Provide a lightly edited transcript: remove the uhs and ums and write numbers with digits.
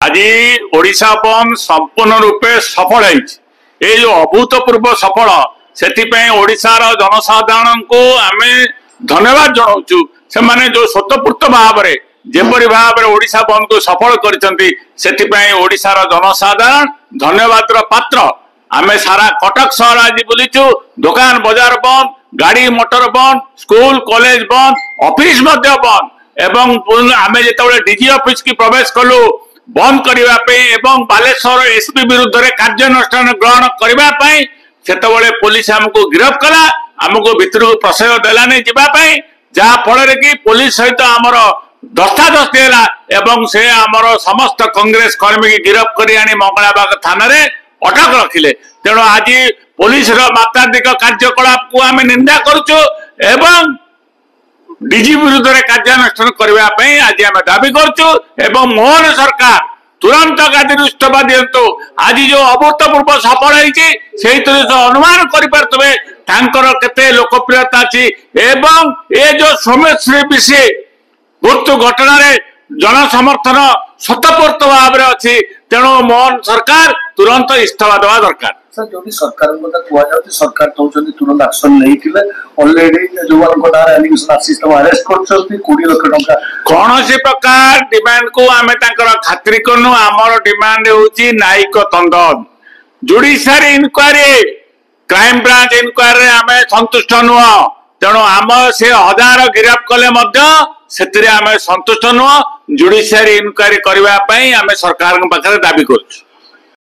आज ओडिशा बंद संपूर्ण रूपे सफल है जो अभूतपूर्व सफल से ओडिशार जनसाधारण को आम धन्यवाद जनाऊँ से माने जो स्वतःपूर्त भाव में जेपरी भाव में ओडिशा बंद को सफल कर ओडिशार जनसाधारण धन्यवाद पात्र आम सारा कटक शहर आज बुलीचु दुकान बाजार बंद गाड़ी मोटर बंद स्कूल कॉलेज बंद ऑफिस बंद एवं आम जो डीजी ऑफिस की प्रवेश कलु बंद करने बालेश्वर एसपी विरुद्ध में कार्यानुष्ठान ग्रहण करने से पुलिस आमको गिरफ कला आमको भितर को प्रशय देलानी जावाई जहाँफल कि पुलिस सहित आमर दस्तादस्ती है से आमर समस्त कांग्रेस कर्मी की गिरफ कर मंगलाबाग थाना अटक रखिले। तेणु आज पुलिस मात्राधिक कार्यकलाप को आम निंदा करुचु एवं डीजी विरुद्ध में कार्यानुष्ठान करने आज आम दाबी करुचु मोहन सरकार तुरंत गादी इस्तीफा दिंतु। आज जो अभूतपूर्व सफल है अनुमान करते लोकप्रियता अच्छी एवं ये जो सौम्यश्री विषय मृत्यु घटना जनसमर्थन स्वतःपूर्त भाव में अच्छी तेणु मोहन सरकार तुरंत इस्तीफा देवा दरकार। सर जो सरकार कहुँ सरकार चाहते तुरंत एक्शन नहीं ऑलरेडी जो एलिगेशन अरेस्ट कर 20 लाख टंका कौन सी प्रकार डिमांड को आम खातिर करूँ आमर डिमांड हूँ न्यायिक तंदन judiciary inquiry crime branch inquiry आम संतुष्ट नुह तेणु आम से 1000 गिरफ कले आम संतुष्ट नुह जुडिशियरी इनक्वारी करने आम सरकार पाखे दाबी करुँ।